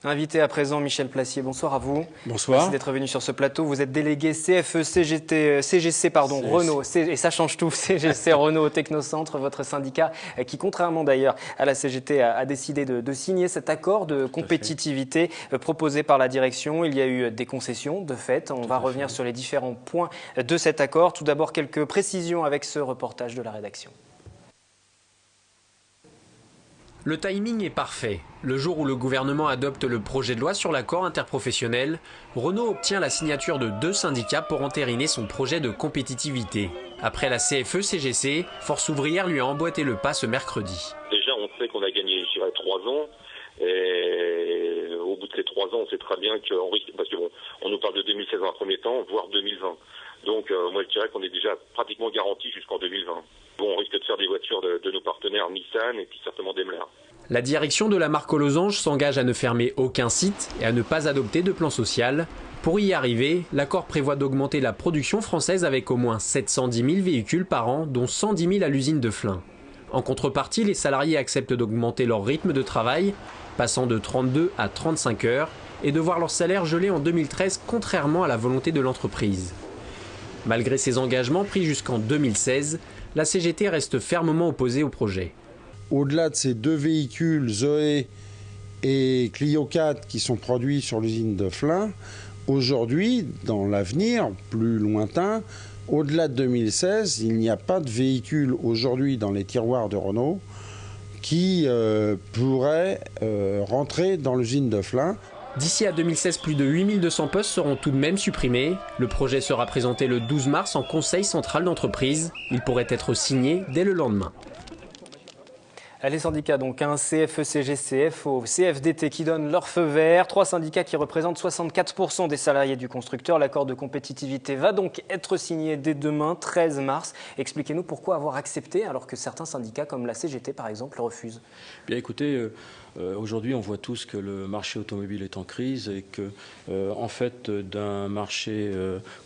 Invité à présent, Michel Plassier, bonsoir à vous. Bonsoir. Merci d'être venu sur ce plateau. Vous êtes délégué CGC Renault, et ça change tout, CGC Renault Technocentre, votre syndicat qui, contrairement d'ailleurs à la CGT, a décidé de signer cet accord de compétitivité proposé par la direction. Il y a eu des concessions, de fait. On va revenir sur les différents points de cet accord. Tout d'abord, quelques précisions avec ce reportage de la rédaction. Le timing est parfait. Le jour où le gouvernement adopte le projet de loi sur l'accord interprofessionnel, Renault obtient la signature de 2 syndicats pour entériner son projet de compétitivité. Après la CFE-CGC, Force ouvrière lui a emboîté le pas ce mercredi. Déjà, on sait qu'on a gagné, je dirais, 3 ans. Et au bout de ces 3 ans, on sait très bien qu'on risque, parce que bon, on nous parle de 2016 dans un premier temps, voire 2020. Donc, moi, je dirais qu'on est déjà pratiquement garanti jusqu'en 2020. Bon, on risque de faire des voitures de nos partenaires Nissan et puis certainement Daimler. La direction de la marque aux losanges s'engage à ne fermer aucun site et à ne pas adopter de plan social. Pour y arriver, l'accord prévoit d'augmenter la production française avec au moins 710 000 véhicules par an, dont 110 000 à l'usine de Flins. En contrepartie, les salariés acceptent d'augmenter leur rythme de travail, passant de 32 à 35 heures, et de voir leur salaire gelé en 2013, contrairement à la volonté de l'entreprise. Malgré ces engagements pris jusqu'en 2016, la CGT reste fermement opposée au projet. Au-delà de ces 2 véhicules, Zoé et Clio 4, qui sont produits sur l'usine de Flins, aujourd'hui, dans l'avenir plus lointain, au-delà de 2016, il n'y a pas de véhicule aujourd'hui dans les tiroirs de Renault qui pourrait rentrer dans l'usine de Flins. D'ici à 2016, plus de 8200 postes seront tout de même supprimés. Le projet sera présenté le 12 mars en Conseil central d'entreprise. Il pourrait être signé dès le lendemain. Les syndicats, donc un CFE-CGC, FO, CFDT qui donnent leur feu vert. 3 syndicats qui représentent 64% des salariés du constructeur. L'accord de compétitivité va donc être signé dès demain, 13 mars. Expliquez-nous pourquoi avoir accepté alors que certains syndicats, comme la CGT par exemple, le refusent. Bien écoutez, aujourd'hui on voit tous que le marché automobile est en crise et que en fait d'un marché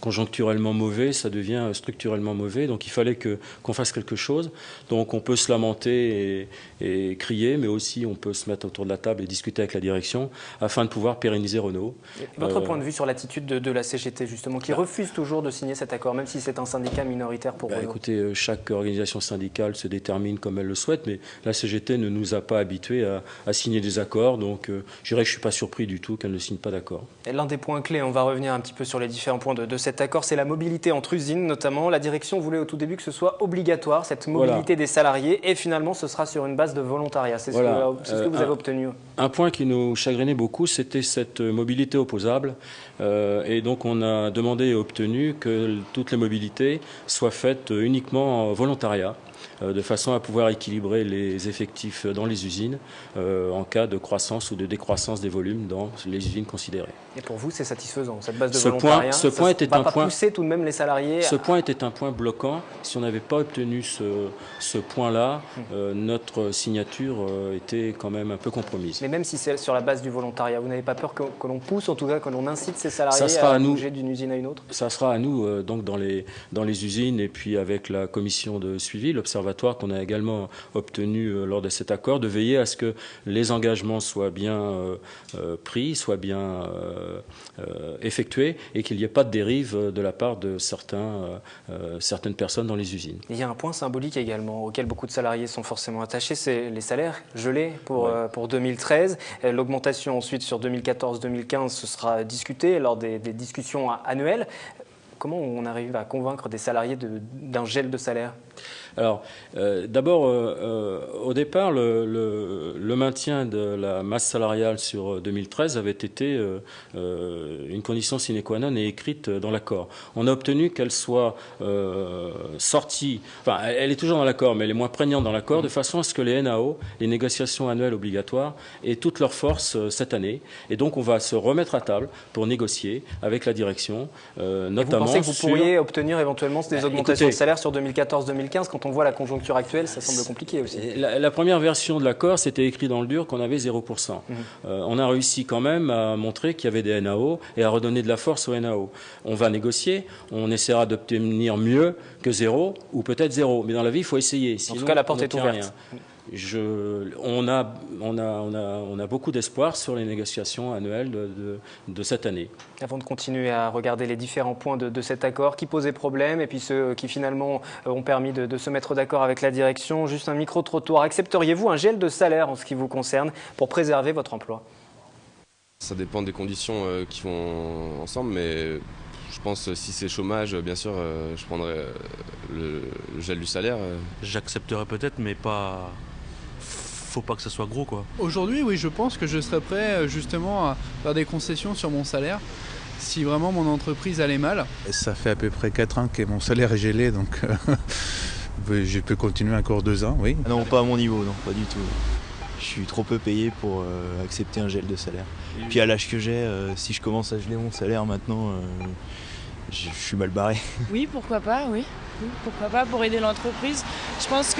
conjoncturellement mauvais, ça devient structurellement mauvais. Donc il fallait qu'on fasse quelque chose. Donc on peut se lamenter et crier, mais aussi on peut se mettre autour de la table et discuter avec la direction afin de pouvoir pérenniser Renault. Votre point de vue sur l'attitude de la CGT justement, qui refuse toujours de signer cet accord, même si c'est un syndicat minoritaire pour Renault? Écoutez, chaque organisation syndicale se détermine comme elle le souhaite, mais la CGT ne nous a pas habitués à signer des accords, donc je dirais que je ne suis pas surpris du tout qu'elle ne signe pas d'accord. L'un des points clés, on va revenir un petit peu sur les différents points de cet accord, c'est la mobilité entre usines notamment. La direction voulait au tout début que ce soit obligatoire, cette mobilité des salariés, et finalement ce sera sur une base de volontariat. C'est ce que vous avez obtenu. Un point qui nous chagrinait beaucoup, c'était cette mobilité opposable. Et donc on a demandé et obtenu que toutes les mobilités soient faites uniquement en volontariat, de façon à pouvoir équilibrer les effectifs dans les usines en cas de croissance ou de décroissance des volumes dans les usines considérées. Et pour vous, c'est satisfaisant, cette base de volontariat? Ce point était un point. Pousser tout de même les salariés. Ce point était un point bloquant. Si on n'avait pas obtenu ce point-là, notre signature était quand même un peu compromise. Mais même si c'est sur la base du volontariat, vous n'avez pas peur que l'on pousse, en tout cas que l'on incite ces salariés à bouger d'une usine à une autre? Ça sera à nous, donc dans les usines et puis avec la commission de suivi, l'observatoire qu'on a également obtenu lors de cet accord, de veiller à ce que les engagements soient bien pris, soient bien effectués et qu'il n'y ait pas de dérive de la part de certaines personnes dans les usines. Il y a un point symbolique également auquel beaucoup de salariés sont forcément attachés, c'est les salaires gelés pour 2013. L'augmentation ensuite sur 2014-2015, ce sera discuté lors des discussions annuelles. Comment on arrive à convaincre des salariés d'un gel de salaire? Alors, d'abord, au départ, le maintien de la masse salariale sur 2013 avait été une condition sine qua non et écrite dans l'accord. On a obtenu qu'elle soit sortie, enfin, elle est toujours dans l'accord, mais elle est moins prégnante dans l'accord, de façon à ce que les NAO, les négociations annuelles obligatoires, aient toute leur force cette année. Et donc, on va se remettre à table pour négocier avec la direction, notamment. Vous pensez que vous pourriez obtenir éventuellement des augmentations de salaire sur 2014-2015 quand on voit la conjoncture actuelle, ça semble compliqué aussi. La première version de l'accord, c'était écrit dans le dur qu'on avait 0%. On a réussi quand même à montrer qu'il y avait des NAO et à redonner de la force aux NAO. On va négocier, on essaiera d'obtenir mieux que 0 ou peut-être 0. Mais dans la vie, il faut essayer. En tout cas, la porte est ouverte. Rien. on a beaucoup d'espoir sur les négociations annuelles de cette année. Avant de continuer à regarder les différents points de cet accord qui posaient problème et puis ceux qui finalement ont permis de se mettre d'accord avec la direction, juste un micro-trottoir. Accepteriez-vous un gel de salaire en ce qui vous concerne pour préserver votre emploi? Ça dépend des conditions qui vont ensemble, mais je pense si c'est chômage, bien sûr, je prendrais le gel du salaire. J'accepterais peut-être, mais pas... faut pas que ce soit gros, quoi. Aujourd'hui, oui, je pense que je serais prêt justement à faire des concessions sur mon salaire si vraiment mon entreprise allait mal. Ça fait à peu près 4 ans que mon salaire est gelé, donc je peux continuer encore 2 ans, oui. Non, pas à mon niveau, non, pas du tout. Je suis trop peu payé pour accepter un gel de salaire. Puis à l'âge que j'ai, si je commence à geler mon salaire maintenant, je suis mal barré. Oui, pourquoi pas, oui. Pourquoi pas, pour aider l'entreprise. Je pense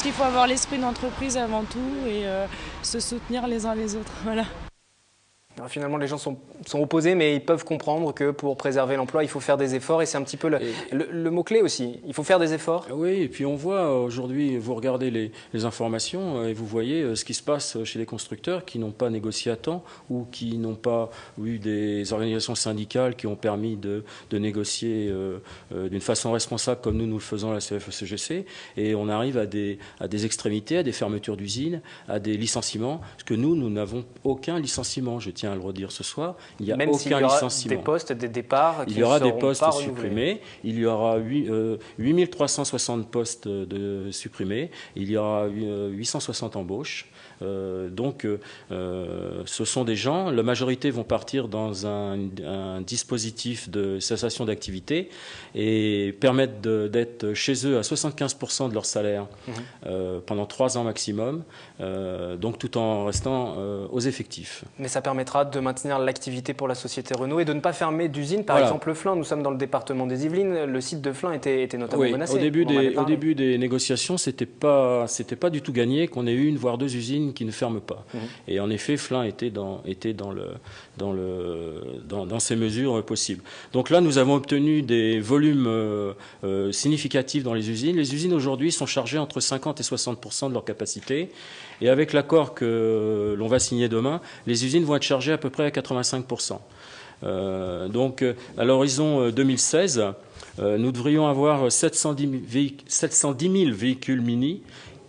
qu'il faut avoir l'esprit d'entreprise avant tout et se soutenir les uns les autres. Voilà. Alors finalement, les gens sont opposés, mais ils peuvent comprendre que pour préserver l'emploi, il faut faire des efforts. Et c'est un petit peu le mot-clé aussi. Il faut faire des efforts. Oui, et puis on voit aujourd'hui, vous regardez les informations et vous voyez ce qui se passe chez les constructeurs qui n'ont pas négocié à temps ou qui n'ont pas eu des organisations syndicales qui ont permis de négocier d'une façon responsable comme nous le faisons à la CFE-CGC. Et on arrive à des extrémités, à des fermetures d'usines, à des licenciements. Parce que nous n'avons aucun licenciement. Je tiens à le redire ce soir, il n'y a même aucun licenciement. Des postes, des départs qui il y aura des seront postes pas supprimés, il y aura 8360 postes supprimés, il y aura 860 embauches. Donc ce sont des gens, la majorité vont partir dans un dispositif de cessation d'activité et permettre d'être chez eux à 75% de leur salaire pendant 3 ans maximum, donc tout en restant aux effectifs. Mais ça permettra de maintenir l'activité pour la société Renault et de ne pas fermer d'usine. Par exemple, Flins, nous sommes dans le département des Yvelines, le site de Flins était notamment menacé. Au début des négociations, c'était pas du tout gagné qu'on ait 1 voire 2 usines qui ne ferment pas. Et en effet, Flins était dans ces mesures possibles. Donc là, nous avons obtenu des volumes significatifs dans les usines. Les usines aujourd'hui sont chargées entre 50 et 60% de leur capacité. Et avec l'accord que l'on va signer demain, les usines vont être chargées à peu près à 85%. Donc à l'horizon 2016, nous devrions avoir 710 000 véhicules mini,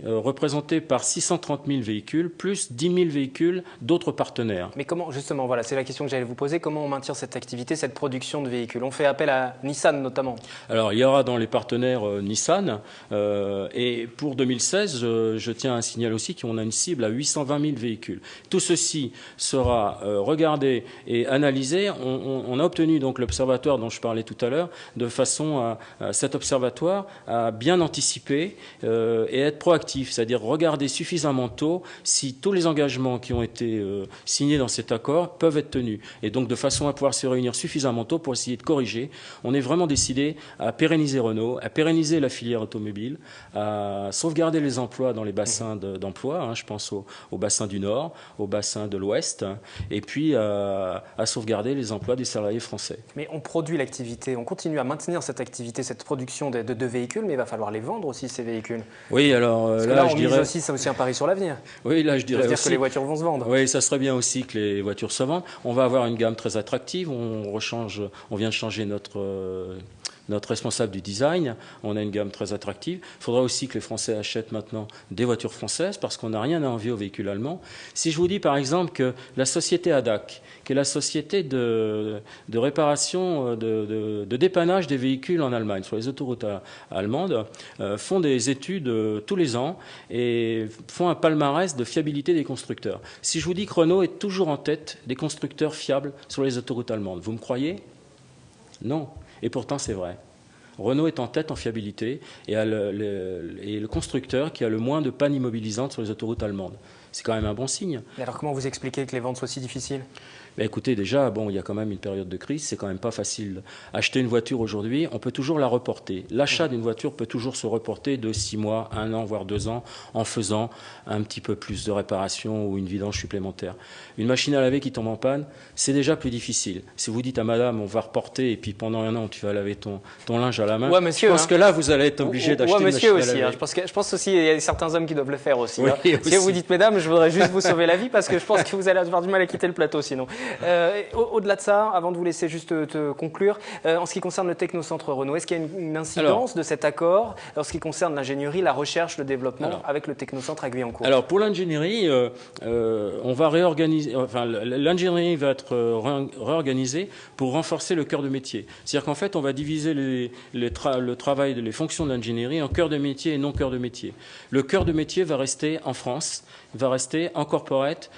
représentés par 630 000 véhicules, plus 10 000 véhicules d'autres partenaires. Mais comment, justement, voilà, c'est la question que j'allais vous poser, comment on maintient cette activité, cette production de véhicules? On fait appel à Nissan notamment. Alors, il y aura dans les partenaires Nissan, et pour 2016, je tiens à signaler aussi qu'on a une cible à 820 000 véhicules. Tout ceci sera regardé et analysé. On a obtenu donc l'observatoire dont je parlais tout à l'heure, de façon à cet observatoire à bien anticiper et être proactif. C'est-à-dire regarder suffisamment tôt si tous les engagements qui ont été signés dans cet accord peuvent être tenus. Et donc de façon à pouvoir se réunir suffisamment tôt pour essayer de corriger. On est vraiment décidé à pérenniser Renault, à pérenniser la filière automobile, à sauvegarder les emplois dans les bassins d'emploi. Je pense au bassin du Nord, au bassin de l'Ouest, et puis à sauvegarder les emplois des salariés français. Mais on produit l'activité, on continue à maintenir cette activité, cette production de véhicules, mais il va falloir les vendre aussi, ces véhicules. Oui, alors... Là, je dirais aussi, c'est aussi un pari sur l'avenir. Oui, là, je dirais aussi que les voitures vont se vendre. Oui, ça serait bien aussi que les voitures se vendent. On va avoir une gamme très attractive. On vient de changer notre responsable du design. On a une gamme très attractive. Il faudra aussi que les Français achètent maintenant des voitures françaises parce qu'on n'a rien à envier aux véhicules allemands. Si je vous dis par exemple que la société ADAC, qui est la société de réparation, de dépannage des véhicules en Allemagne, sur les autoroutes allemandes, font des études tous les ans et font un palmarès de fiabilité des constructeurs. Si je vous dis que Renault est toujours en tête des constructeurs fiables sur les autoroutes allemandes, vous me croyez? Non. Et pourtant, c'est vrai. Renault est en tête en fiabilité et le constructeur qui a le moins de pannes immobilisantes sur les autoroutes allemandes. C'est quand même un bon signe. Et alors comment vous expliquez que les ventes soient si difficiles? Mais écoutez, déjà, bon, il y a quand même une période de crise, c'est quand même pas facile. Acheter une voiture aujourd'hui, on peut toujours la reporter. L'achat d'une voiture peut toujours se reporter de 6 mois, 1 an, voire 2 ans, en faisant un petit peu plus de réparation ou une vidange supplémentaire. Une machine à laver qui tombe en panne, c'est déjà plus difficile. Si vous dites à madame, on va reporter, et puis pendant 1 an, tu vas laver ton linge à la main, monsieur, je pense que là, vous allez être obligé d'acheter une machine aussi, à laver. Je pense aussi qu'il y a certains hommes qui doivent le faire aussi. Oui, Si vous dites, mesdames, je voudrais juste vous sauver la vie, parce que je pense que vous allez avoir du mal à quitter le plateau sinon. Au-delà de ça, avant de vous laisser juste te conclure, en ce qui concerne le Technocentre Renault, est-ce qu'il y a une incidence de cet accord en ce qui concerne l'ingénierie, la recherche, le développement avec le Technocentre à Guyancourt? Alors pour l'ingénierie, on va réorganiser, enfin l'ingénierie va être réorganisée pour renforcer le cœur de métier. C'est-à-dire qu'en fait, on va diviser le travail, les fonctions de l'ingénierie en cœur de métier et non cœur de métier. Le cœur de métier va rester en France, va rester en corporate,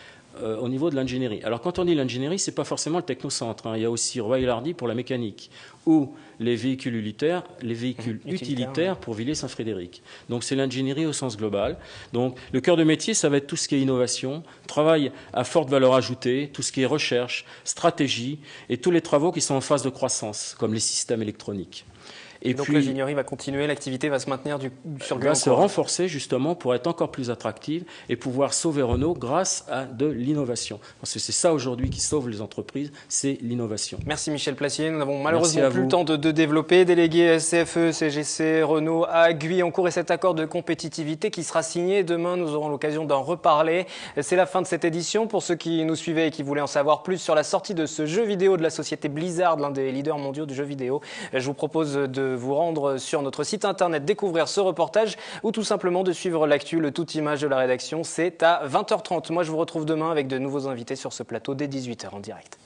au niveau de l'ingénierie. Alors quand on dit l'ingénierie, c'est pas forcément le technocentre. Il y a aussi Royal Hardy pour la mécanique ou les véhicules utilitaires pour Villers-Saint-Frédéric. Donc c'est l'ingénierie au sens global. Donc le cœur de métier, ça va être tout ce qui est innovation, travail à forte valeur ajoutée, tout ce qui est recherche, stratégie et tous les travaux qui sont en phase de croissance, comme les systèmes électroniques. Et donc l'ingénierie va continuer, l'activité va se maintenir sur Guyancourt. Va se renforcer justement pour être encore plus attractive et pouvoir sauver Renault grâce à de l'innovation. Parce que c'est ça aujourd'hui qui sauve les entreprises, c'est l'innovation. Merci Michel Plassier. Nous n'avons malheureusement plus le temps de développer. Délégué CFE, CGC, Renault à Guyancourt et cet accord de compétitivité qui sera signé demain. Nous aurons l'occasion d'en reparler. C'est la fin de cette édition. Pour ceux qui nous suivaient et qui voulaient en savoir plus sur la sortie de ce jeu vidéo de la société Blizzard, l'un des leaders mondiaux du jeu vidéo, je vous propose de vous rendre sur notre site internet, découvrir ce reportage ou tout simplement de suivre l'actu, le tout image de la rédaction. C'est à 20h30. Moi, je vous retrouve demain avec de nouveaux invités sur ce plateau dès 18h en direct.